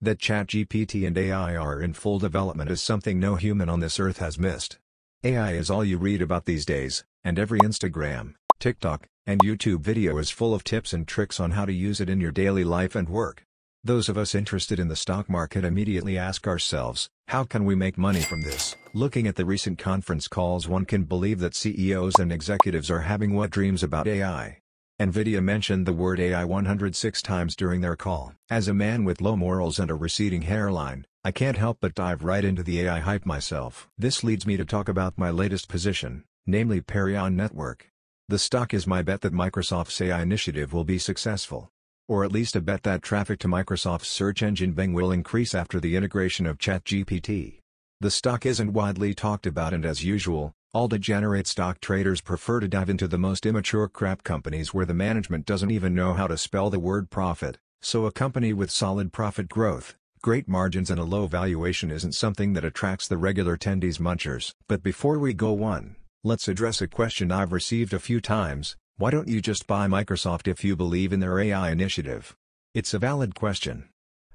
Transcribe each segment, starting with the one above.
That ChatGPT and AI are in full development is something no human on this earth has missed. AI is all you read about these days, and every Instagram, TikTok, and YouTube video is full of tips and tricks on how to use it in your daily life and work. Those of us interested in the stock market immediately ask ourselves, how can we make money from this? Looking at the recent conference calls, one can believe that CEOs and executives are having wet dreams about AI. Nvidia mentioned the word AI 106 times during their call. As a man with low morals and a receding hairline, I can't help but dive right into the AI hype myself. This leads me to talk about my latest position, namely Perion Network. The stock is my bet that Microsoft's AI initiative will be successful. Or at least a bet that traffic to Microsoft's search engine Bing will increase after the integration of ChatGPT. The stock isn't widely talked about, and as usual, all degenerate stock traders prefer to dive into the most immature crap companies where the management doesn't even know how to spell the word profit, so a company with solid profit growth, great margins and a low valuation isn't something that attracts the regular tendies munchers. But before we go on, let's address a question I've received a few times: why don't you just buy Microsoft if you believe in their AI initiative? It's a valid question.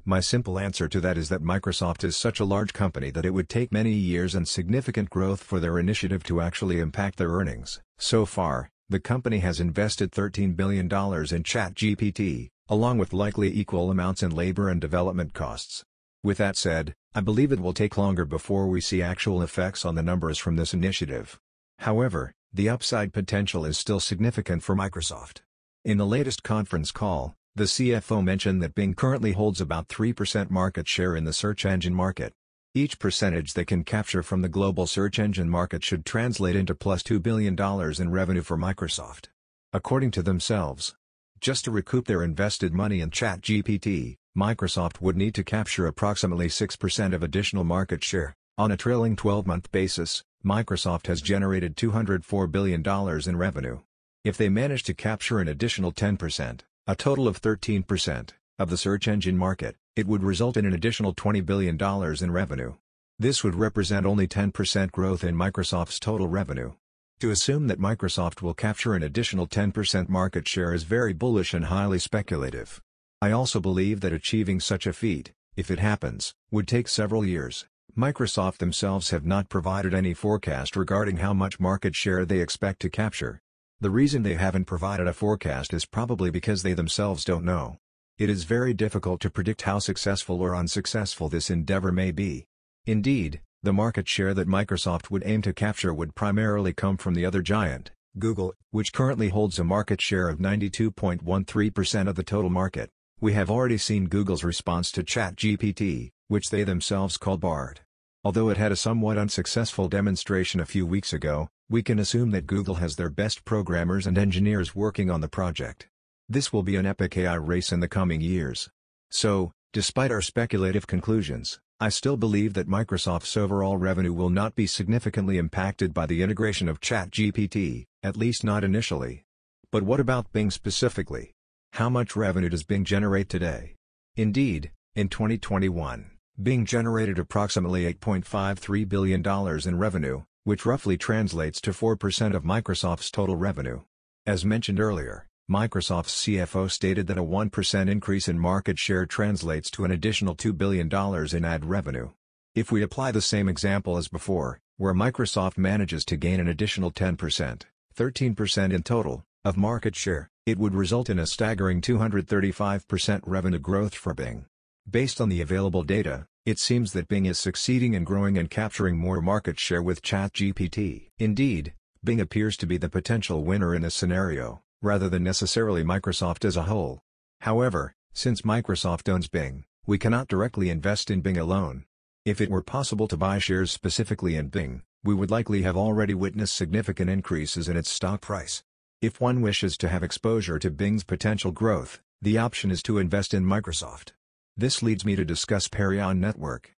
My simple answer to that is that Microsoft is such a large company that it would take many years and significant growth for their initiative to actually impact their earnings. So far, the company has invested $13 billion in ChatGPT, along with likely equal amounts in labor and development costs. With that said, I believe it will take longer before we see actual effects on the numbers from this initiative. However, the upside potential is still significant for Microsoft. In the latest conference call, the CFO mentioned that Bing currently holds about 3% market share in the search engine market. Each percentage they can capture from the global search engine market should translate into plus $2 billion in revenue for Microsoft. According to themselves, just to recoup their invested money in ChatGPT, Microsoft would need to capture approximately 6% of additional market share. On a trailing 12-month basis, Microsoft has generated $204 billion in revenue. If they manage to capture an additional 10%, a total of 13%, of the search engine market, it would result in an additional $20 billion in revenue. This would represent only 10% growth in Microsoft's total revenue. To assume that Microsoft will capture an additional 10% market share is very bullish and highly speculative. I also believe that achieving such a feat, if it happens, would take several years. Microsoft themselves have not provided any forecast regarding how much market share they expect to capture. The reason they haven't provided a forecast is probably because they themselves don't know. It is very difficult to predict how successful or unsuccessful this endeavor may be. Indeed, the market share that Microsoft would aim to capture would primarily come from the other giant, Google, which currently holds a market share of 92.13% of the total market. We have already seen Google's response to ChatGPT, which they themselves call Bard. Although it had a somewhat unsuccessful demonstration a few weeks ago, we can assume that Google has their best programmers and engineers working on the project. This will be an epic AI race in the coming years. So, despite our speculative conclusions, I still believe that Microsoft's overall revenue will not be significantly impacted by the integration of ChatGPT, at least not initially. But what about Bing specifically? How much revenue does Bing generate today? Indeed, in 2021, Bing generated approximately $8.53 billion in revenue, which roughly translates to 4% of Microsoft's total revenue. As mentioned earlier, Microsoft's CFO stated that a 1% increase in market share translates to an additional $2 billion in ad revenue. If we apply the same example as before, where Microsoft manages to gain an additional 10%, 13% in total, of market share, it would result in a staggering 235% revenue growth for Bing. Based on the available data, it seems that Bing is succeeding in growing and capturing more market share with ChatGPT. Indeed, Bing appears to be the potential winner in this scenario, rather than necessarily Microsoft as a whole. However, since Microsoft owns Bing, we cannot directly invest in Bing alone. If it were possible to buy shares specifically in Bing, we would likely have already witnessed significant increases in its stock price. If one wishes to have exposure to Bing's potential growth, the option is to invest in Microsoft. This leads me to discuss Perion Network.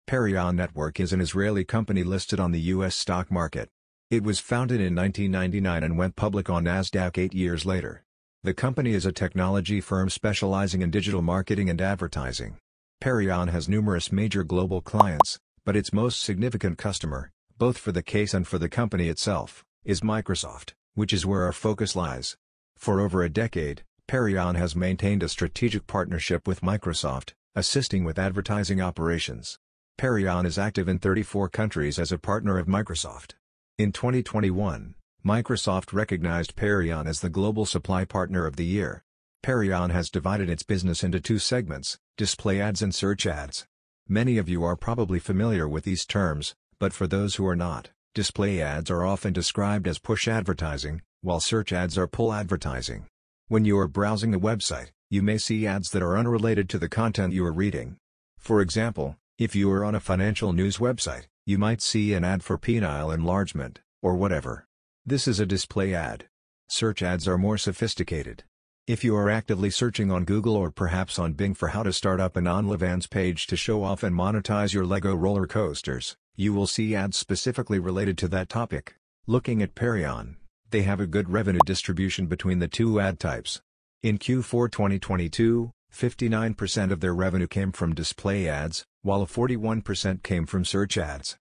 Perion Network is an Israeli company listed on the U.S. stock market. It was founded in 1999 and went public on NASDAQ 8 years later. The company is a technology firm specializing in digital marketing and advertising. Perion has numerous major global clients, but its most significant customer, both for the case and for the company itself, is Microsoft, which is where our focus lies. For over a decade, Perion has maintained a strategic partnership with Microsoft, assisting with advertising operations. Perion is active in 34 countries as a partner of Microsoft. In 2021, Microsoft recognized Perion as the Global Supply Partner of the Year. Perion has divided its business into two segments, display ads and search ads. Many of you are probably familiar with these terms, but for those who are not, display ads are often described as push advertising, while search ads are pull advertising. When you are browsing a website, you may see ads that are unrelated to the content you are reading. For example, if you are on a financial news website, you might see an ad for penile enlargement, or whatever. This is a display ad. Search ads are more sophisticated. If you are actively searching on Google or perhaps on Bing for how to start up an OnlyFans page to show off and monetize your Lego roller coasters, you will see ads specifically related to that topic. Looking at Perion, they have a good revenue distribution between the two ad types. In Q4 2022, 59% of their revenue came from display ads, while 41% came from search ads.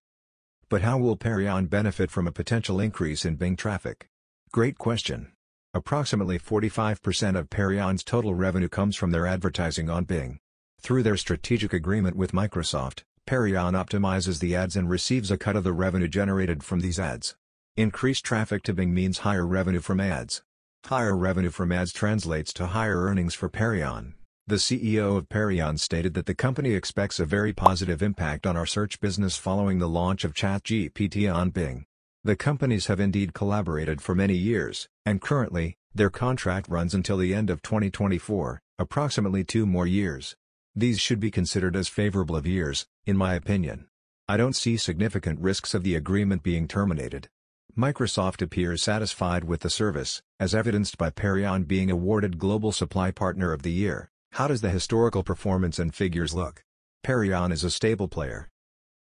But how will Perion benefit from a potential increase in Bing traffic? Great question. Approximately 45% of Perion's total revenue comes from their advertising on Bing. Through their strategic agreement with Microsoft, Perion optimizes the ads and receives a cut of the revenue generated from these ads. Increased traffic to Bing means higher revenue from ads. Higher revenue from ads translates to higher earnings for Perion. The CEO of Perion stated that the company expects a very positive impact on our search business following the launch of ChatGPT on Bing. The companies have indeed collaborated for many years, and currently, their contract runs until the end of 2024, approximately 2 more years. These should be considered as favorable of years, in my opinion. I don't see significant risks of the agreement being terminated. Microsoft appears satisfied with the service, as evidenced by Perion being awarded Global Supply Partner of the Year. How does the historical performance and figures look? Perion is a stable player.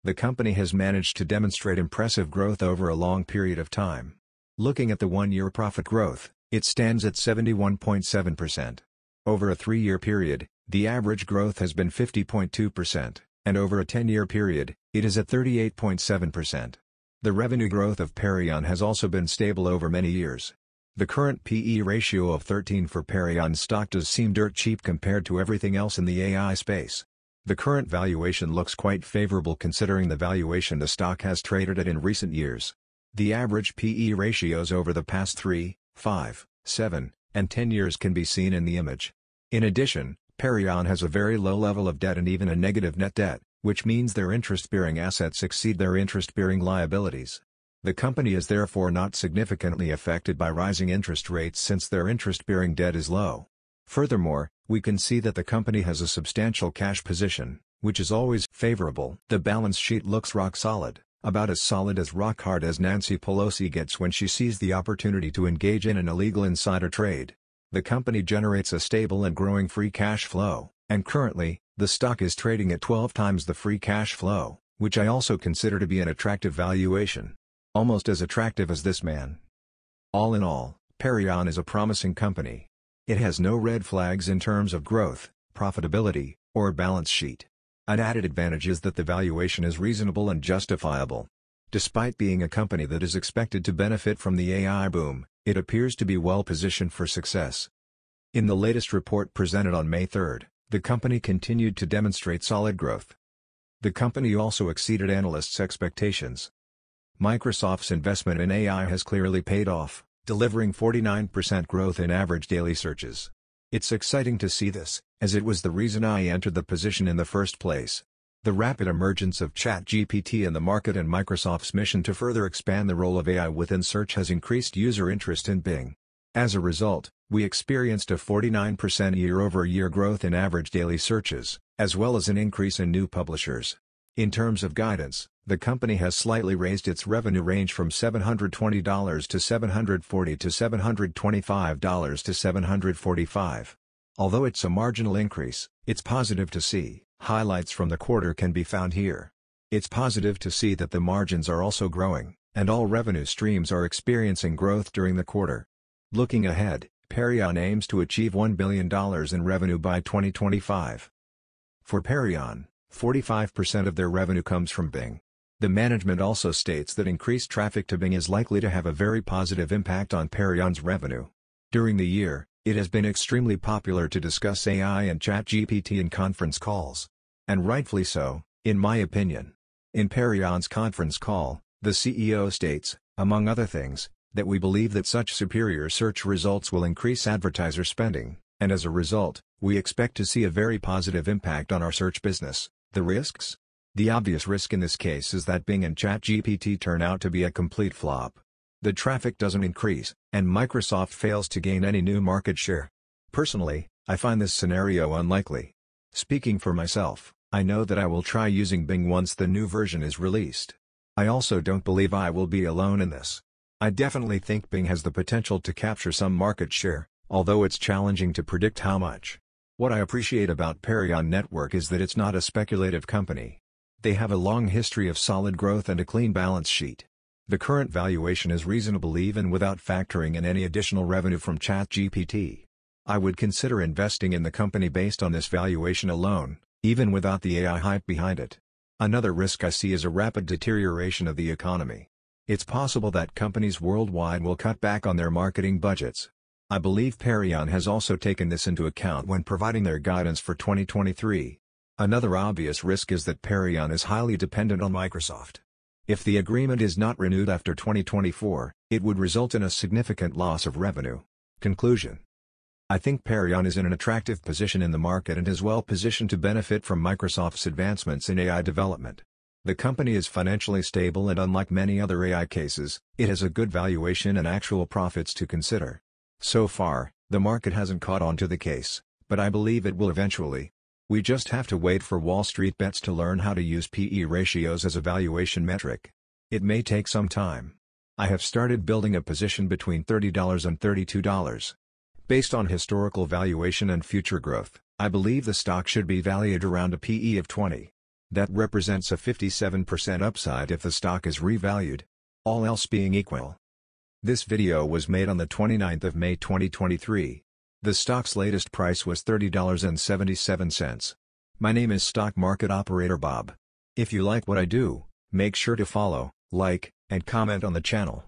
The company has managed to demonstrate impressive growth over a long period of time. Looking at the 1-year profit growth, it stands at 71.7%. Over a 3-year period, the average growth has been 50.2%, and over a 10-year period, it is at 38.7%. The revenue growth of Perion has also been stable over many years. The current PE ratio of 13 for Perion stock does seem dirt cheap compared to everything else in the AI space. The current valuation looks quite favorable considering the valuation the stock has traded at in recent years. The average PE ratios over the past 3, 5, 7, and 10 years can be seen in the image. In addition, Perion has a very low level of debt and even a negative net debt, which means their interest-bearing assets exceed their interest-bearing liabilities. The company is therefore not significantly affected by rising interest rates since their interest-bearing debt is low. Furthermore, we can see that the company has a substantial cash position, which is always favorable. The balance sheet looks rock solid, about as solid as rock hard as Nancy Pelosi gets when she sees the opportunity to engage in an illegal insider trade. The company generates a stable and growing free cash flow, and currently, the stock is trading at 12 times the free cash flow, which I also consider to be an attractive valuation. Almost as attractive as this man. All in all, Perion is a promising company. It has no red flags in terms of growth, profitability, or balance sheet. An added advantage is that the valuation is reasonable and justifiable. Despite being a company that is expected to benefit from the AI boom, it appears to be well positioned for success. In the latest report presented on May 3, the company continued to demonstrate solid growth. The company also exceeded analysts' expectations. Microsoft's investment in AI has clearly paid off, delivering 49% growth in average daily searches. It's exciting to see this, as it was the reason I entered the position in the first place. The rapid emergence of ChatGPT in the market and Microsoft's mission to further expand the role of AI within search has increased user interest in Bing. As a result, we experienced a 49% year-over-year growth in average daily searches, as well as an increase in new publishers. In terms of guidance, the company has slightly raised its revenue range from $720 to $740 to $725 to $745. Although it's a marginal increase, it's positive to see. Highlights from the quarter can be found here. It's positive to see that the margins are also growing, and all revenue streams are experiencing growth during the quarter. Looking ahead, Perion aims to achieve $1 billion in revenue by 2025. For Perion, 45% of their revenue comes from Bing. The management also states that increased traffic to Bing is likely to have a very positive impact on Perion's revenue. During the year, It has been extremely popular to discuss AI and Chat GPT in conference calls. And rightfully so, in my opinion. In Perion's conference call, the CEO states, among other things, that we believe that such superior search results will increase advertiser spending, and as a result, we expect to see a very positive impact on our search business. The risks? The obvious risk in this case is that Bing and ChatGPT turn out to be a complete flop. The traffic doesn't increase, and Microsoft fails to gain any new market share. Personally, I find this scenario unlikely. Speaking for myself, I know that I will try using Bing once the new version is released. I also don't believe I will be alone in this. I definitely think Bing has the potential to capture some market share, although it's challenging to predict how much. What I appreciate about Perion Network is that it's not a speculative company. They have a long history of solid growth and a clean balance sheet. The current valuation is reasonable even without factoring in any additional revenue from ChatGPT. I would consider investing in the company based on this valuation alone, even without the AI hype behind it. Another risk I see is a rapid deterioration of the economy. It's possible that companies worldwide will cut back on their marketing budgets. I believe Perion has also taken this into account when providing their guidance for 2023. Another obvious risk is that Perion is highly dependent on Microsoft. If the agreement is not renewed after 2024, it would result in a significant loss of revenue. Conclusion. I think Perion is in an attractive position in the market and is well positioned to benefit from Microsoft's advancements in AI development. The company is financially stable and unlike many other AI cases, it has a good valuation and actual profits to consider. So far, the market hasn't caught on to the case, but I believe it will eventually. We just have to wait for Wall Street bets to learn how to use PE ratios as a valuation metric. It may take some time. I have started building a position between $30 and $32. Based on historical valuation and future growth, I believe the stock should be valued around a PE of 20. That represents a 57% upside if the stock is revalued. All else being equal. This video was made on the 29th of May 2023. The stock's latest price was $30.77. My name is Stock Market Operator Bob. If you like what I do, make sure to follow, like, and comment on the channel.